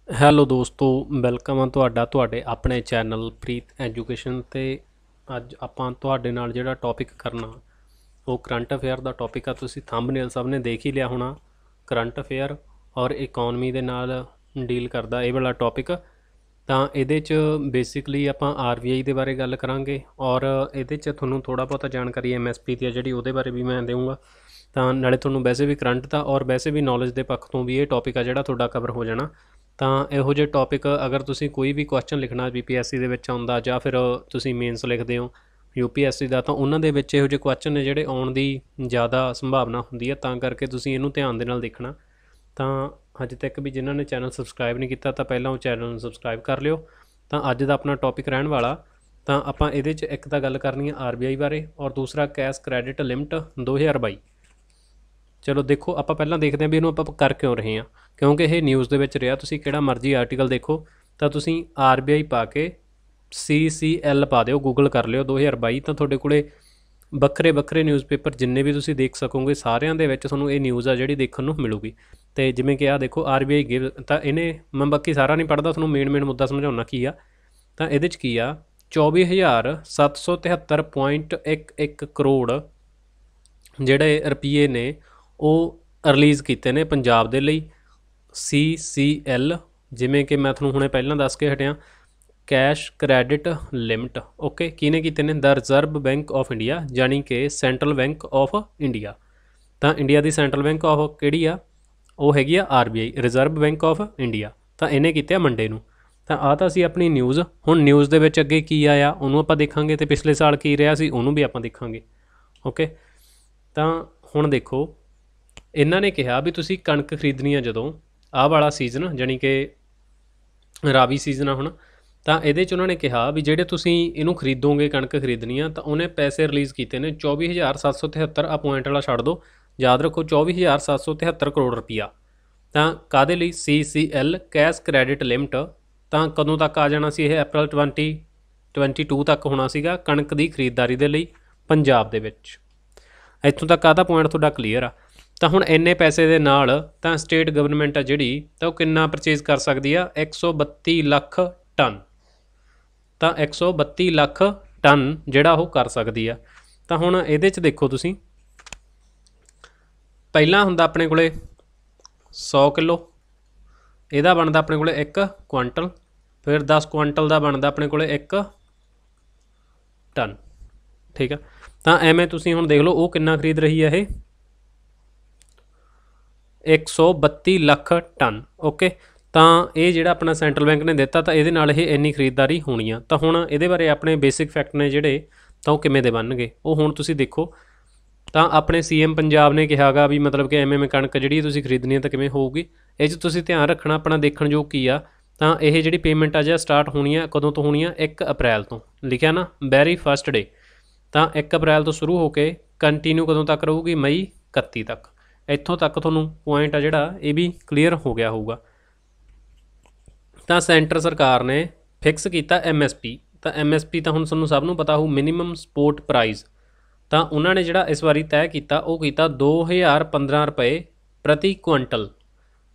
Hello ਦੋਸਤੋ, welcome ਆ ਤੁਹਾਡਾ ਤੁਹਾਡੇ ਆਪਣੇ ਚੈਨਲ ਪ੍ਰੀਤ ਐਜੂਕੇਸ਼ਨ 'ਤੇ। ਅੱਜ ਆਪਾਂ ਤੁਹਾਡੇ ਨਾਲ ਜਿਹੜਾ ਟੌਪਿਕ ਕਰਨਾ ਉਹ ਕਰੰਟ ਅਫੇਅਰ ਦਾ ਟੌਪਿਕ ਆ। ਤੁਸੀਂ ਥੰਬਨੇਲ ਸਭ ਨੇ ਦੇਖ ਹੀ ਲਿਆ ਹੋਣਾ। ਕਰੰਟ ਅਫੇਅਰ ਔਰ ਇਕੋਨਮੀ ਦੇ ਨਾਲ ਡੀਲ ਕਰਦਾ ਇਹ ਵਾਲਾ ਟੌਪਿਕ। ਤਾਂ ਇਹਦੇ 'ਚ ਬੇਸਿਕਲੀ ਆਪਾਂ RBI ਦੇ ਬਾਰੇ ਗੱਲ ਕਰਾਂਗੇ ਔਰ ਇਹਦੇ 'ਚ ਤੁਹਾਨੂੰ ਥੋੜ੍ਹਾ ਬਹੁਤਾ ਜਾਣਕਾਰੀ MSP ਦੀ ਆ ਜਿਹੜੀ ਉਹਦੇ ਬਾਰੇ ਵੀ ਮੈਂ ਦੇਵਾਂਗਾ। ਤਾਂ ਨਾਲੇ ਤੁਹਾਨੂੰ ਵੈਸੇ ਵੀ ਕਰੰਟ ਦਾ ਔਰ ਵੈਸੇ ਵੀ ਨੌਲੇਜ ਦੇ ਪੱਖ ਤੋਂ ਵੀ ਇਹ ਟੌਪਿਕ ਆ ਜਿਹੜਾ ਤੁਹਾਡਾ ਕਵਰ ਹੋ ਜਾਣਾ। ਤਾਂ ਇਹੋ ਜਿਹੇ ਟੌਪਿਕ ਅਗਰ ਤੁਸੀਂ ਕੋਈ ਵੀ ਕੁਐਸਚਨ ਲਿਖਣਾ BPSC ਦੇ ਵਿੱਚ ਆਉਂਦਾ ਜਾਂ ਫਿਰ ਤੁਸੀਂ ਮੇਨਸ ਲਿਖਦੇ ਹੋ UPSC ਦਾ, ਤਾਂ ਉਹਨਾਂ ਦੇ ਵਿੱਚ ਇਹੋ ਜਿਹੇ ਕੁਐਸਚਨ ਨੇ ਜਿਹੜੇ ਆਉਣ ਦੀ ਜ਼ਿਆਦਾ ਸੰਭਾਵਨਾ ਹੁੰਦੀ ਹੈ। ਤਾਂ ਕਰਕੇ ਤੁਸੀਂ ਇਹਨੂੰ ਧਿਆਨ ਦੇ ਨਾਲ ਦੇਖਣਾ। ਤਾਂ ਅਜੇ ਤੱਕ ਵੀ ਜਿਨ੍ਹਾਂ ਨੇ ਚੈਨਲ ਸਬਸਕ੍ਰਾਈਬ ਨਹੀਂ ਕੀਤਾ ਤਾਂ ਪਹਿਲਾਂ ਉਹ ਚੈਨਲ ਨੂੰ ਸਬਸਕ੍ਰਾਈਬ ਕਰ ਲਿਓ। ਤਾਂ ਅੱਜ ਦਾ ਆਪਣਾ ਟੌਪਿਕ ਰਹਿਣ ਵਾਲਾ, ਤਾਂ ਆਪਾਂ ਇਹਦੇ 'ਚ ਇੱਕ ਤਾਂ ਗੱਲ ਕਰਨੀ ਹੈ RBI ਬਾਰੇ ਔਰ ਦੂਸਰਾ ਕੈਸ਼ ਕ੍ਰੈਡਿਟ ਲਿਮਟ 2022। ਚਲੋ ਦੇਖੋ, ਆਪਾਂ ਪਹਿਲਾਂ ਦੇਖਦੇ ਹਾਂ ਵੀ ਇਹਨੂੰ ਆਪਾਂ ਕਰ ਕਿਉਂ ਰਹੇ ਹਾਂ। ਕਿਉਂਕਿ ਇਹ ਨਿਊਜ਼ ਦੇ ਵਿੱਚ ਰਿਹਾ। ਤੁਸੀਂ ਕਿਹੜਾ ਮਰਜ਼ੀ ਆਰਟੀਕਲ ਦੇਖੋ ਤਾਂ ਤੁਸੀਂ RBI ਪਾ ਕੇ CCL ਪਾ ਦਿਓ, ਗੂਗਲ ਕਰ ਲਿਓ 2022, ਤਾਂ ਤੁਹਾਡੇ ਕੋਲੇ ਵੱਖਰੇ ਵੱਖਰੇ ਨਿਊਜ਼ਪੇਪਰ ਜਿੰਨੇ ਵੀ ਤੁਸੀਂ ਦੇਖ ਸਕੋਗੇ ਸਾਰਿਆਂ ਦੇ ਵਿੱਚ ਤੁਹਾਨੂੰ ਇਹ ਨਿਊਜ਼ ਆ ਜਿਹੜੀ ਦੇਖਣ ਨੂੰ ਮਿਲੂਗੀ। ਅਤੇ ਜਿਵੇਂ ਕਿ ਆਹ ਦੇਖੋ RBI ਗਿਵ, ਤਾਂ ਇਹਨੇ ਮੈਂ ਬਾਕੀ ਸਾਰਾ ਨਹੀਂ ਪੜ੍ਹਦਾ, ਤੁਹਾਨੂੰ ਮੇਨ ਮੁੱਦਾ ਸਮਝਾਉਣਾ ਕੀ ਆ। ਤਾਂ ਇਹਦੇ 'ਚ ਕੀ ਆ, 24,773.11 ਕਰੋੜ ਜਿਹੜੇ ਰੁਪਈਏ ਨੇ ਉਹ ਰਿਲੀਜ਼ ਕੀਤੇ ਨੇ ਪੰਜਾਬ ਦੇ ਲਈ। CCL, ਜਿਵੇਂ ਕਿ ਮੈਂ ਤੁਹਾਨੂੰ ਹੁਣੇ ਪਹਿਲਾਂ ਦੱਸ ਕੇ ਹਟਿਆ, ਕੈਸ਼ ਕ੍ਰੈਡਿਟ ਲਿਮਟ। ਓਕੇ, ਕਿਹਨੇ ਕੀਤੇ ਨੇ? ਦਾ ਰਿਜ਼ਰਵ ਬੈਂਕ ਆਫ ਇੰਡੀਆ, ਯਾਨੀ ਕਿ ਸੈਂਟਰਲ ਬੈਂਕ ਆਫ ਇੰਡੀਆ। ਤਾਂ India the central bank of ਕਿਹੜੀ ਆ? ਉਹ ਹੈਗੀ ਆ RBI, reserve bank of India. ਤਾਂ ਇਹਨੇ ਕੀਤੇ ਆ ਮੰਡੇ ਨੂੰ। ਤਾਂ ਆਹ ਤਾਂ ਸੀ ਆਪਣੀ ਨਿਊਜ਼। ਹੁਣ ਨਿਊਜ਼ ਦੇ ਵਿੱਚ ਅੱਗੇ ਕੀ ਆਇਆ ਉਹਨੂੰ ਆਪਾਂ ਦੇਖਾਂਗੇ, ਅਤੇ ਪਿਛਲੇ ਸਾਲ ਕੀ ਰਿਹਾ ਸੀ ਉਹਨੂੰ ਵੀ ਆਪਾਂ ਦੇਖਾਂਗੇ। ਓਕੇ, ਤਾਂ ਹੁਣ ਦੇਖੋ, ਇਹਨਾਂ ਨੇ ਕਿਹਾ ਵੀ ਤੁਸੀਂ ਕਣਕ ਖਰੀਦਣੀ ਆ ਜਦੋਂ ਆਹ ਵਾਲਾ ਸੀਜ਼ਨ, ਜਾਣੀ ਕਿ ਰਾਵੀ ਸੀਜ਼ਨ ਆ ਹੁਣ, ਤਾਂ ਇਹਦੇ 'ਚ ਉਹਨਾਂ ਨੇ ਕਿਹਾ ਵੀ ਜਿਹੜੇ ਤੁਸੀਂ ਇਹਨੂੰ ਖਰੀਦੋਗੇ, ਕਣਕ ਖਰੀਦਣੀ ਆ, ਤਾਂ ਉਹਨੇ ਪੈਸੇ ਰਿਲੀਜ਼ ਕੀਤੇ ਨੇ 24,773। ਆ ਪੁਆਇੰਟ ਵਾਲਾ ਛੱਡ ਦਿਓ, ਯਾਦ ਰੱਖੋ 24,773 ਕਰੋੜ ਰੁਪਈਆ। ਤਾਂ ਕਾਹਦੇ ਲਈ? CCL cash credit limit. ਤਾਂ ਕਦੋਂ ਤੱਕ ਆ ਜਾਣਾ ਸੀ ਇਹ? April 2022 ਤੱਕ ਹੋਣਾ ਸੀਗਾ ਕਣਕ ਦੀ ਖਰੀਦਦਾਰੀ ਦੇ ਲਈ ਪੰਜਾਬ ਦੇ ਵਿੱਚ। ਇੱਥੋਂ ਤੱਕ ਆਹ ਤਾਂ ਪੁਆਇੰਟ ਤੁਹਾਡਾ ਕਲੀਅਰ ਆ। ਤਾਂ ਹੁਣ ਇੰਨੇ ਪੈਸੇ ਦੇ ਨਾਲ ਤਾਂ ਸਟੇਟ ਗਵਰਨਮੈਂਟ ਆ ਜਿਹੜੀ, ਤਾਂ ਉਹ ਕਿੰਨਾ ਪਰਚੇਜ਼ ਕਰ ਸਕਦੀ ਆ? 132 ਲੱਖ ਟਨ। ਤਾਂ 132 ਲੱਖ ਟਨ ਜਿਹੜਾ ਉਹ ਕਰ ਸਕਦੀ ਆ। ਤਾਂ ਹੁਣ ਇਹਦੇ 'ਚ ਦੇਖੋ ਤੁਸੀਂ, ਪਹਿਲਾਂ ਹੁੰਦਾ ਆਪਣੇ ਕੋਲੇ 100 ਕਿਲੋ, ਇਹਦਾ ਬਣਦਾ ਆਪਣੇ ਕੋਲੇ 1 ਕੁਆਂਟਲ, ਫਿਰ 10 ਕੁਆਂਟਲ ਦਾ ਬਣਦਾ ਆਪਣੇ ਕੋਲੇ 1 ਟਨ। ਠੀਕ ਆ, ਤਾਂ ਐਵੇਂ ਤੁਸੀਂ ਹੁਣ ਦੇਖ ਲਓ ਉਹ ਕਿੰਨਾ ਖਰੀਦ ਰਹੀ ਹੈ ਇਹ? 132 ਲੱਖ ਟਨ। ਓਕੇ, ਤਾਂ ਇਹ ਜਿਹੜਾ ਆਪਣਾ ਸੈਂਟਰਲ ਬੈਂਕ ਨੇ ਦਿੱਤਾ, ਤਾਂ ਇਹਦੇ ਨਾਲ ਇਹ ਇੰਨੀ ਖਰੀਦਦਾਰੀ ਹੋਣੀ ਆ। ਤਾਂ ਹੁਣ ਇਹਦੇ ਬਾਰੇ ਆਪਣੇ ਬੇਸਿਕ ਫੈਕਟ ਨੇ ਜਿਹੜੇ, ਤਾਂ ਉਹ ਕਿਵੇਂ ਦੇ ਬਣਨਗੇ ਉਹ ਹੁਣ ਤੁਸੀਂ ਦੇਖੋ। ਤਾਂ ਆਪਣੇ CM ਪੰਜਾਬ ਨੇ ਕਿਹਾ ਗਾ ਵੀ ਮਤਲਬ ਕਿ ਐਵੇਂ ਕਣਕ ਜਿਹੜੀ ਤੁਸੀਂ ਖਰੀਦਣੀ ਹੈ ਤਾਂ ਕਿਵੇਂ ਹੋਊਗੀ। ਇਹ 'ਚ ਤੁਸੀਂ ਧਿਆਨ ਰੱਖਣਾ ਆਪਣਾ ਦੇਖਣ ਯੋਗ ਕੀ ਆ। ਤਾਂ ਇਹ ਜਿਹੜੀ ਪੇਮੈਂਟ ਆ ਜਾਂ ਸਟਾਰਟ ਹੋਣੀ ਆ ਕਦੋਂ ਤੋਂ ਹੋਣੀ ਆ? 1 ਅਪ੍ਰੈਲ ਤੋਂ। ਲਿਖਿਆ ਨਾ, ਵੈਰੀ ਫਸਟ ਡੇ। ਤਾਂ 1 ਅਪ੍ਰੈਲ ਤੋਂ ਸ਼ੁਰੂ ਹੋ ਕੇ ਕੰਟੀਨਿਊ ਕਦੋਂ ਤੱਕ ਰਹੂਗੀ? ਮਈ 31 ਤੱਕ। ਇੱਥੋਂ ਤੱਕ ਤੁਹਾਨੂੰ ਪੁਆਇੰਟ ਆ ਜਿਹੜਾ ਇਹ ਵੀ ਕਲੀਅਰ ਹੋ ਗਿਆ ਹੋਊਗਾ। ਤਾਂ ਸੈਂਟਰ ਸਰਕਾਰ ਨੇ ਫਿਕਸ ਕੀਤਾ MSP। ਤਾਂ MSP ਤਾਂ ਹੁਣ ਤੁਹਾਨੂੰ ਸਭ ਨੂੰ ਪਤਾ ਹੋਊ, ਮਿਨੀਮਮ ਸਪੋਰਟ ਪ੍ਰਾਈਜ਼। ਤਾਂ ਉਹਨਾਂ ਨੇ ਜਿਹੜਾ ਇਸ ਵਾਰੀ ਤੈਅ ਕੀਤਾ ਉਹ ਕੀਤਾ 2015 ਰੁਪਏ ਪ੍ਰਤੀ ਕੁਆਂਟਲ,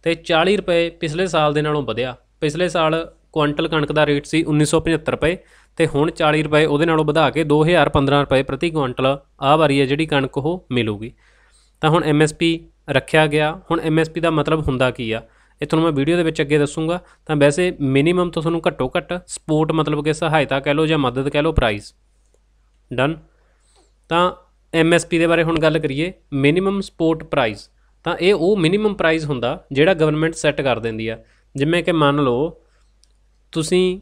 ਅਤੇ 40 ਰੁਪਏ ਪਿਛਲੇ ਸਾਲ ਦੇ ਨਾਲੋਂ ਵਧਿਆ। ਪਿਛਲੇ ਸਾਲ ਕੁਆਂਟਲ ਕਣਕ ਦਾ ਰੇਟ ਸੀ 1975 ਰੁਪਏ, ਅਤੇ ਹੁਣ 40 ਰੁਪਏ ਉਹਦੇ ਨਾਲੋਂ ਵਧਾ ਕੇ 2015 ਰੁਪਏ ਪ੍ਰਤੀ ਕੁਆਂਟਲ ਆਹ ਵਾਰੀ ਹੈ ਜਿਹੜੀ ਕਣਕ ਉਹ ਮਿਲੂਗੀ। ਤਾਂ ਹੁਣ MSP ਰੱਖਿਆ ਗਿਆ। ਹੁਣ MSP ਦਾ ਮਤਲਬ ਹੁੰਦਾ ਕੀ ਆ ਇਹ ਤੁਹਾਨੂੰ ਮੈਂ ਵੀਡੀਓ ਦੇ ਵਿੱਚ ਅੱਗੇ ਦੱਸੂੰਗਾ। ਤਾਂ ਵੈਸੇ ਮਿਨੀਮਮ ਤੋਂ ਤੁਹਾਨੂੰ ਘੱਟੋ ਘੱਟ ਸਪੋਰਟ, ਮਤਲਬ ਕਿ ਸਹਾਇਤਾ ਕਹਿ ਲਓ ਜਾਂ ਮਦਦ ਕਹਿ ਲਓ, ਪ੍ਰਾਈਜ਼। ਡਨ। ਤਾਂ MSP ਦੇ ਬਾਰੇ ਹੁਣ ਗੱਲ ਕਰੀਏ, ਮਿਨੀਮਮ ਸਪੋਰਟ ਪ੍ਰਾਈਜ਼। ਤਾਂ ਇਹ ਉਹ ਮਿਨੀਮਮ ਪ੍ਰਾਈਜ਼ ਹੁੰਦਾ ਜਿਹੜਾ ਗਵਰਨਮੈਂਟ ਸੈੱਟ ਕਰ ਦਿੰਦੀ ਆ। ਜਿਵੇਂ ਕਿ ਮੰਨ ਲਓ ਤੁਸੀਂ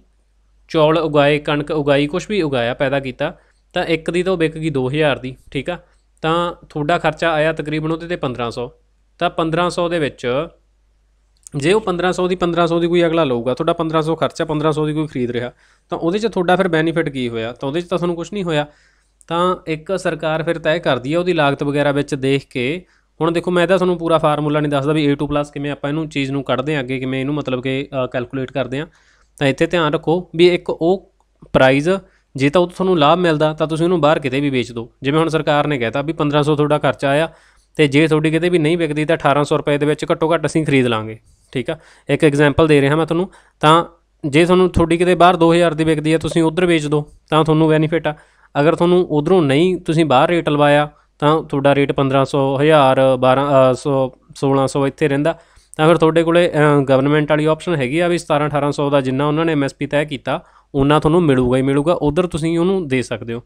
ਚੌਲ ਉਗਾਏ, ਕਣਕ ਉਗਾਈ, ਕੁਛ ਵੀ ਉਗਾਇਆ, ਪੈਦਾ ਕੀਤਾ, ਤਾਂ ਇੱਕ ਦੀ ਤਾਂ ਉਹ ਵਿਕ ਗਈ 2000 ਦੀ। ਠੀਕ ਆ, ਤਾਂ ਤੁਹਾਡਾ ਖਰਚਾ ਆਇਆ ਤਕਰੀਬਨ ਉਹਦੇ 'ਤੇ 1500। ਤਾਂ 1500 ਦੇ ਵਿੱਚ ਜੇ ਉਹ 1500 ਦੀ ਕੋਈ ਅਗਲਾ ਲਊਗਾ, ਤੁਹਾਡਾ 1500 ਖਰਚਾ, 1500 ਦੀ ਕੋਈ ਖਰੀਦ ਰਿਹਾ, ਤਾਂ ਉਹਦੇ 'ਚ ਤੁਹਾਡਾ ਫਿਰ ਬੈਨੀਫਿਟ ਕੀ ਹੋਇਆ? ਤਾਂ ਉਹਦੇ 'ਚ ਤਾਂ ਤੁਹਾਨੂੰ ਕੁਛ ਨਹੀਂ ਹੋਇਆ। ਤਾਂ ਇੱਕ ਸਰਕਾਰ ਫਿਰ ਤੈਅ ਕਰਦੀ ਹੈ ਉਹਦੀ ਲਾਗਤ ਵਗੈਰਾ ਵਿੱਚ ਦੇਖ ਕੇ। ਹੁਣ ਦੇਖੋ, ਮੈਂ ਤਾਂ ਤੁਹਾਨੂੰ ਪੂਰਾ ਫਾਰਮੂਲਾ ਨਹੀਂ ਦੱਸਦਾ ਵੀ A2+ ਕਿਵੇਂ ਆਪਾਂ ਇਹਨੂੰ ਚੀਜ਼ ਨੂੰ ਕੱਢਦੇ ਹਾਂ ਅੱਗੇ, ਕਿਵੇਂ ਇਹਨੂੰ ਮਤਲਬ ਕਿ ਕੈਲਕੂਲੇਟ ਕਰਦੇ ਹਾਂ। ਤਾਂ ਇੱਥੇ ਧਿਆਨ ਰੱਖੋ ਵੀ ਇੱਕ ਉਹ ਪ੍ਰਾਈਜ਼, ਜੇ ਤਾਂ ਉਹ ਤੁਹਾਨੂੰ ਲਾਭ ਮਿਲਦਾ ਤਾਂ ਤੁਸੀਂ ਉਹਨੂੰ ਬਾਹਰ ਕਿਤੇ ਵੀ ਵੇਚ ਦਿਓ। ਜਿਵੇਂ ਹੁਣ ਸਰਕਾਰ ਨੇ ਕਹਿਤਾ ਵੀ 1500 ਤੁਹਾਡਾ ਖਰਚਾ ਆਇਆ, ਅਤੇ ਜੇ ਤੁਹਾਡੀ ਕਿਤੇ ਵੀ ਨਹੀਂ ਵਿਕਦੀ ਤਾਂ 1800 ਰੁਪਏ ਦੇ ਵਿੱਚ ਘੱਟੋ ਘੱਟ ਅਸੀਂ ਖਰੀਦ ਲਾਂਗੇ। ठीक है, एक एग्जाम्पल दे रहा मैं ਤੁਹਾਨੂੰ। ਤਾਂ ਜੇ ਤੁਹਾਨੂੰ ਤੁਹਾਡੀ ਕਿਤੇ ਬਾਹਰ 2000 ਦੀ ਵਿਕਦੀ ਹੈ, ਤੁਸੀਂ ਉੱਧਰ ਵੇਚ ਦਿਓ ਤਾਂ ਤੁਹਾਨੂੰ ਬੈਨੀਫਿਟ ਆ। ਅਗਰ ਤੁਹਾਨੂੰ ਉੱਧਰੋਂ ਨਹੀਂ, ਤੁਸੀਂ ਬਾਹਰ ਰੇਟ ਲਵਾਇਆ ਤਾਂ ਤੁਹਾਡਾ ਰੇਟ 1500 1000 1200 1600 ਇੱਥੇ ਰਹਿੰਦਾ। ਤਾਂ ਫਿਰ ਤੁਹਾਡੇ ਕੋਲੇ ਗਵਰਨਮੈਂਟ ਵਾਲੀ ਆਪਸ਼ਨ ਹੈਗੀ ਆ ਵੀ 17 1800 ਦਾ ਜਿੰਨਾ ਉਹਨਾਂ ਨੇ MSP ਤੈਅ ਕੀਤਾ ਉਹਨਾਂ ਤੁਹਾਨੂੰ ਮਿਲੂਗਾ ਹੀ ਮਿਲੂਗਾ, ਉੱਧਰ ਤੁਸੀਂ ਉਹਨੂੰ ਦੇ ਸਕਦੇ ਹੋ।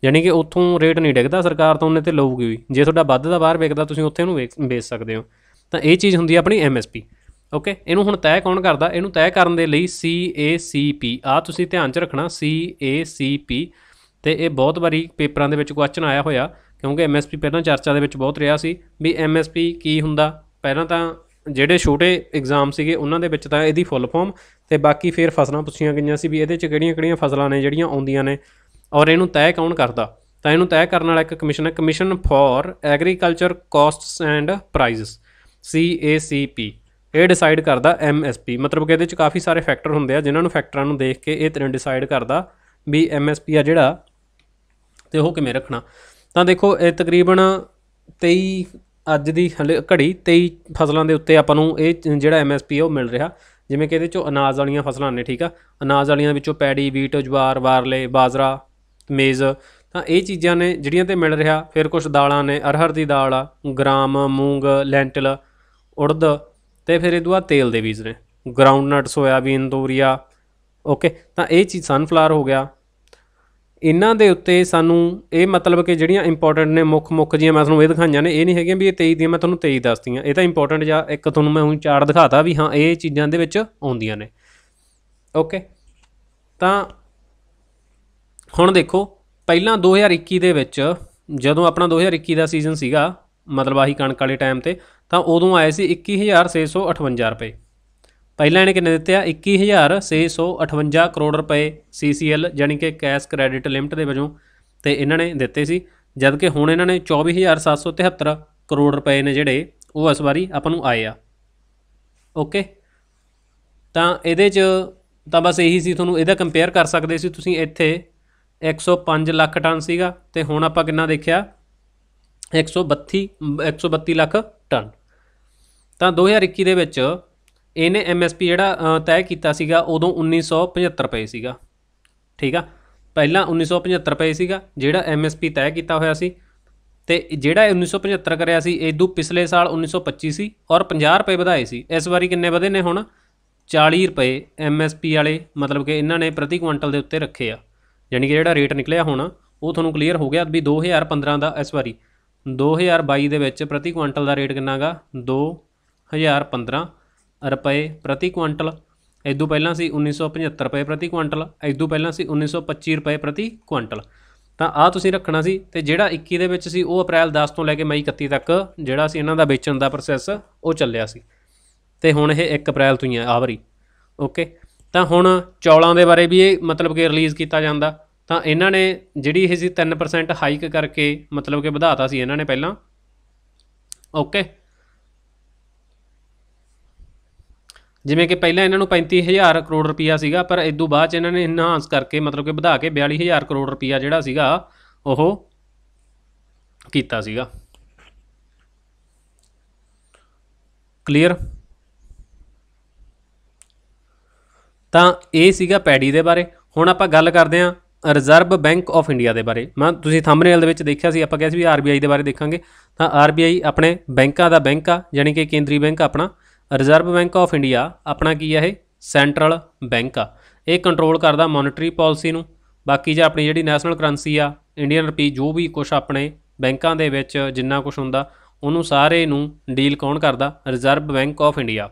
ਯਾਨੀ ਕਿ ਉੱਥੋਂ ਰੇਟ ਨਹੀਂ ਡਿੱਗਦਾ, ਸਰਕਾਰ ਤਾਂ ਉਹਨੇ 'ਤੇ ਲਊਗੀ ਵੀ। ਜੇ ਤੁਹਾਡਾ ਵੱਧ ਦਾ ਬਾਹਰ ਵਿਕਦਾ ਤੁਸੀਂ ਉੱਥੇ ਉਹਨੂੰ ਵੇਚ ਸਕਦੇ ਹੋ। ਤਾਂ ਇਹ ਚੀਜ਼ ਹੁੰਦੀ ਆ ਆਪਣੀ MSP। ਓਕੇ, ਇਹਨੂੰ ਹੁਣ ਤੈਅ ਕੌਣ ਕਰਦਾ? ਇਹਨੂੰ ਤੈਅ ਕਰਨ ਦੇ ਲਈ CACP, ਆਹ ਤੁਸੀਂ ਧਿਆਨ 'ਚ ਰੱਖਣਾ, CACP। ਅਤੇ ਇਹ ਬਹੁਤ ਵਾਰੀ ਪੇਪਰਾਂ ਦੇ ਵਿੱਚ ਕੁਐਸਚਨ ਆਇਆ ਹੋਇਆ, ਕਿਉਂਕਿ MSP ਪਹਿਲਾਂ ਚਰਚਾ ਦੇ ਵਿੱਚ ਬਹੁਤ ਰਿਹਾ ਸੀ ਵੀ MSP ਕੀ ਹੁੰਦਾ। ਪਹਿਲਾਂ ਤਾਂ ਜਿਹੜੇ ਛੋਟੇ ਐਗਜ਼ਾਮ ਸੀਗੇ ਉਹਨਾਂ ਦੇ ਵਿੱਚ ਤਾਂ ਇਹਦੀ ਫੁੱਲ ਫੋਰਮ ਅਤੇ ਬਾਕੀ ਫਿਰ ਫਸਲਾਂ ਪੁੱਛੀਆਂ ਗਈਆਂ ਸੀ ਵੀ ਇਹਦੇ 'ਚ ਕਿਹੜੀਆਂ ਕਿਹੜੀਆਂ ਫਸਲਾਂ ਨੇ ਜਿਹੜੀਆਂ ਆਉਂਦੀਆਂ ਨੇ, ਔਰ ਇਹਨੂੰ ਤੈਅ ਕੌਣ ਕਰਦਾ? ਤਾਂ ਇਹਨੂੰ ਤੈਅ ਕਰਨ ਵਾਲਾ ਇੱਕ ਕਮਿਸ਼ਨ ਹੈ, commission for agriculture costs and prices, CACP। ਇਹ ਡਿਸਾਈਡ ਕਰਦਾ MSP। ਮਤਲਬ ਕਿ ਇਹਦੇ 'ਚ ਕਾਫੀ ਸਾਰੇ ਫੈਕਟਰ ਹੁੰਦੇ ਆ, ਜਿਨ੍ਹਾਂ ਨੂੰ ਫੈਕਟਰਾਂ ਨੂੰ ਦੇਖ ਕੇ ਇਹ ਡਿਸਾਈਡ ਕਰਦਾ ਵੀ MSP ਆ ਜਿਹੜਾ ਅਤੇ ਉਹ ਕਿਵੇਂ ਰੱਖਣਾ। ਤਾਂ ਦੇਖੋ ਇਹ ਤਕਰੀਬਨ 23 ਅੱਜ ਦੀ ਹਲੇ ਘੜੀ 23 ਫਸਲਾਂ ਦੇ ਉੱਤੇ ਆਪਾਂ ਨੂੰ ਇਹ ਜਿਹੜਾ MSP ਉਹ ਮਿਲ ਰਿਹਾ। ਜਿਵੇਂ ਕਿ ਇਹਦੇ 'ਚੋਂ ਅਨਾਜ ਵਾਲੀਆਂ ਫਸਲਾਂ ਨੇ, ਠੀਕ ਆ, ਅਨਾਜ ਵਾਲੀਆਂ ਵਿੱਚੋਂ ਪੈਡੀ, ਵੀਟ, ਜਵਾਰ, ਬਾਰਲੇ, ਬਾਜਰਾ, ਮੇਜ਼, ਤਾਂ ਇਹ ਚੀਜ਼ਾਂ ਨੇ ਜਿਹੜੀਆਂ 'ਤੇ ਮਿਲ ਰਿਹਾ। ਫਿਰ ਕੁਛ ਦਾਲਾਂ ਨੇ, ਅਰਹਰ ਦੀ ਦਾਲ ਆ, ਗ੍ਰਾਮ, ਮੂੰਗ, ਲੈਂਟਲ, ਉੜਦ, ਅਤੇ ਫਿਰ ਇਹ ਤੋਂ ਬਾਅਦ ਤੇਲ ਦੇ ਬੀਜ ਨੇ, ਗਰਾਊਂਡਨਟ, ਸੋਇਆਬੀਨ, ਤੋਰੀਆ। ਓਕੇ, ਤਾਂ ਇਹ ਚੀਜ਼ ਸਨਫਲਾਵਰ ਹੋ ਗਿਆ। ਇਹਨਾਂ ਦੇ ਉੱਤੇ ਸਾਨੂੰ ਇਹ ਮਤਲਬ ਕਿ ਜਿਹੜੀਆਂ ਇੰਪੋਰਟੈਂਟ ਨੇ ਮੁੱਖ ਜਿਹੀਆਂ ਮੈਂ ਤੁਹਾਨੂੰ ਇਹ ਦਿਖਾਈਆਂ ਨੇ, ਇਹ ਨਹੀਂ ਹੈਗੀਆਂ ਵੀ ਇਹ 23 ਦੀਆਂ ਮੈਂ ਤੁਹਾਨੂੰ 23 ਦੱਸਤੀਆਂ। ਇਹ ਤਾਂ ਇੰਪੋਰਟੈਂਟ ਜਾਂ ਇੱਕ ਤੁਹਾਨੂੰ ਮੈਂ ਹੁਣ ਚਾਰਟ ਦਿਖਾਤਾ ਵੀ ਹਾਂ ਇਹ ਚੀਜ਼ਾਂ ਦੇ ਵਿੱਚ ਆਉਂਦੀਆਂ ਨੇ। ਓਕੇ, ਤਾਂ ਹੁਣ ਦੇਖੋ ਪਹਿਲਾਂ 2021 ਦੇ ਵਿੱਚ ਜਦੋਂ ਆਪਣਾ 2021 ਦਾ ਸੀਜ਼ਨ ਸੀਗਾ, ਮਤਲਬ ਆਹੀ ਕਣਕ ਵਾਲੇ ਟਾਈਮ 'ਤੇ, ਤਾਂ ਉਦੋਂ ਆਏ ਸੀ 21,658 ਰੁਪਏ। ਪਹਿਲਾਂ ਇਹਨੇ ਕਿੰਨੇ ਦਿੱਤੇ ਆ? 21,658 ਕਰੋੜ ਰੁਪਏ CCL ਯਾਨੀ ਕਿ ਕੈਸ਼ ਕ੍ਰੈਡਿਟ ਲਿਮਟ ਦੇ ਵਜੋਂ ਅਤੇ ਇਹਨਾਂ ਨੇ ਦਿੱਤੇ ਸੀ। ਜਦ ਕਿ ਹੁਣ ਇਹਨਾਂ ਨੇ 24,773 ਕਰੋੜ ਰੁਪਏ ਨੇ ਜਿਹੜੇ ਉਹ ਇਸ ਵਾਰੀ ਆਪਾਂ ਨੂੰ ਆਏ ਆ। ਓਕੇ, ਤਾਂ ਇਹਦੇ 'ਚ ਤਾਂ ਬਸ ਇਹੀ ਸੀ, ਤੁਹਾਨੂੰ ਇਹਦਾ ਕੰਪੇਅਰ ਕਰ ਸਕਦੇ ਸੀ ਤੁਸੀਂ। ਇੱਥੇ 105 ਲੱਖ ਟਨ ਸੀਗਾ ਅਤੇ ਹੁਣ ਆਪਾਂ ਕਿੰਨਾ ਦੇਖਿਆ? 132 ਲੱਖ ਟਨ। ਤਾਂ 2021 ਦੇ ਵਿੱਚ ਇਹਨੇ MSP ਜਿਹੜਾ ਤੈਅ ਕੀਤਾ ਸੀਗਾ ਉਦੋਂ 1975 ਰੁਪਏ ਸੀਗਾ। ਠੀਕ ਆ, ਪਹਿਲਾਂ 1975 ਰੁਪਏ ਸੀਗਾ ਜਿਹੜਾ MSP ਤੈਅ ਕੀਤਾ ਹੋਇਆ ਸੀ, ਅਤੇ ਜਿਹੜਾ 1975 ਕਰਿਆ ਸੀ ਇਦੋਂ ਪਿਛਲੇ ਸਾਲ 1925 ਸੀ, ਔਰ 50 ਰੁਪਏ ਵਧਾਏ ਸੀ। ਇਸ ਵਾਰੀ ਕਿੰਨੇ ਵਧੇ ਨੇ ਹੁਣ? 40 ਰੁਪਏ MSP ਵਾਲੇ, ਮਤਲਬ ਕਿ ਇਹਨਾਂ ਨੇ ਪ੍ਰਤੀ ਕੁਆਂਟਲ ਦੇ ਉੱਤੇ ਰੱਖੇ ਆ। ਯਾਨੀ ਕਿ ਜਿਹੜਾ ਰੇਟ ਨਿਕਲਿਆ ਹੁਣ ਉਹ ਤੁਹਾਨੂੰ ਕਲੀਅਰ ਹੋ ਗਿਆ ਵੀ 2015 ਦਾ, ਇਸ ਵਾਰੀ 2022 ਦੇ ਵਿੱਚ ਪ੍ਰਤੀ ਕੁਆਂਟਲ ਦਾ ਰੇਟ ਕਿੰਨਾ ਗਾ? 2015 ਰੁਪਏ ਪ੍ਰਤੀ ਕੁਆਂਟਲ। ਇਦੋਂ ਪਹਿਲਾਂ ਸੀ 1975 ਰੁਪਏ ਪ੍ਰਤੀ ਕੁਆਂਟਲ, ਇਦੋਂ ਪਹਿਲਾਂ ਸੀ 1925 ਰੁਪਏ ਪ੍ਰਤੀ ਕੁਆਂਟਲ। ਤਾਂ ਆਹ ਤੁਸੀਂ ਰੱਖਣਾ ਸੀ। ਅਤੇ ਜਿਹੜਾ 21 ਦੇ ਵਿੱਚ ਸੀ ਉਹ ਅਪ੍ਰੈਲ 10 ਤੋਂ ਲੈ ਕੇ ਮਈ 31 ਤੱਕ ਜਿਹੜਾ ਸੀ ਇਹਨਾਂ ਦਾ ਵੇਚਣ ਦਾ ਪ੍ਰੋਸੈਸ ਉਹ ਚੱਲਿਆ ਸੀ, ਅਤੇ ਹੁਣ ਇਹ 1 ਅਪ੍ਰੈਲ ਤੋਂ ਹੀ ਆ ਆਹ ਵਾਰੀ। ਓਕੇ, ਤਾਂ ਹੁਣ ਚੌਲਾਂ ਦੇ ਬਾਰੇ ਵੀ ਇਹ ਮਤਲਬ ਕਿ ਰਿਲੀਜ਼ ਕੀਤਾ ਜਾਂਦਾ। ਤਾਂ ਇਹਨਾਂ ਨੇ ਜਿਹੜੀ ਇਹ ਸੀ 3% ਹਾਈਕ ਕਰਕੇ ਮਤਲਬ ਕਿ ਵਧਾਤਾ ਸੀ ਇਹਨਾਂ ਨੇ ਪਹਿਲਾਂ। ਓਕੇ, ਜਿਵੇਂ ਕਿ ਪਹਿਲਾਂ ਇਹਨਾਂ ਨੂੰ 35,000 ਕਰੋੜ ਰੁਪਈਆ ਸੀਗਾ, ਪਰ ਇਦੋਂ ਬਾਅਦ 'ਚ ਇਹਨਾਂ ਨੇ ਇਨਹਾਂਸ ਕਰਕੇ ਮਤਲਬ ਕਿ ਵਧਾ ਕੇ 42,000 ਕਰੋੜ ਰੁਪਈਆ ਜਿਹੜਾ ਸੀਗਾ ਉਹ ਕੀਤਾ ਸੀਗਾ। ਕਲੀਅਰ? ਤਾਂ ਇਹ ਸੀਗਾ ਪੈਡੀ ਦੇ ਬਾਰੇ। ਹੁਣ ਆਪਾਂ ਗੱਲ ਕਰਦੇ ਹਾਂ ਰਿਜ਼ਰਵ ਬੈਂਕ ਆਫ ਇੰਡੀਆ ਦੇ ਬਾਰੇ। ਤੁਸੀਂ ਥੰਬਨੇਲ ਦੇ ਵਿੱਚ ਦੇਖਿਆ ਸੀ, ਆਪਾਂ ਕਿਹਾ ਸੀ ਵੀ RBI ਦੇ ਬਾਰੇ ਦੇਖਾਂਗੇ। ਤਾਂ RBI ਆਪਣੇ ਬੈਂਕਾਂ ਦਾ ਬੈਂਕ ਆ, ਯਾਨੀ ਕਿ ਕੇਂਦਰੀ ਬੈਂਕ ਆਪਣਾ। ਰਿਜ਼ਰਵ ਬੈਂਕ ਆਫ ਇੰਡੀਆ ਆਪਣਾ ਕੀ ਆ? ਇਹ ਸੈਂਟਰਲ ਬੈਂਕ ਆ। ਇਹ ਕੰਟਰੋਲ ਕਰਦਾ ਮੋਨੀਟਰੀ ਪਾਲਿਸੀ ਨੂੰ। ਬਾਕੀ ਜਾਂ ਆਪਣੀ ਜਿਹੜੀ ਨੈਸ਼ਨਲ ਕਰੰਸੀ ਆ, ਇੰਡੀਅਨ ਰੁਪੀ, ਜੋ ਵੀ ਕੁਛ ਆਪਣੇ ਬੈਂਕਾਂ ਦੇ ਵਿੱਚ ਜਿੰਨਾ ਕੁਛ ਹੁੰਦਾ ਉਹਨੂੰ ਸਾਰੇ ਨੂੰ ਡੀਲ ਕੌਣ ਕਰਦਾ? Reserve bank of India.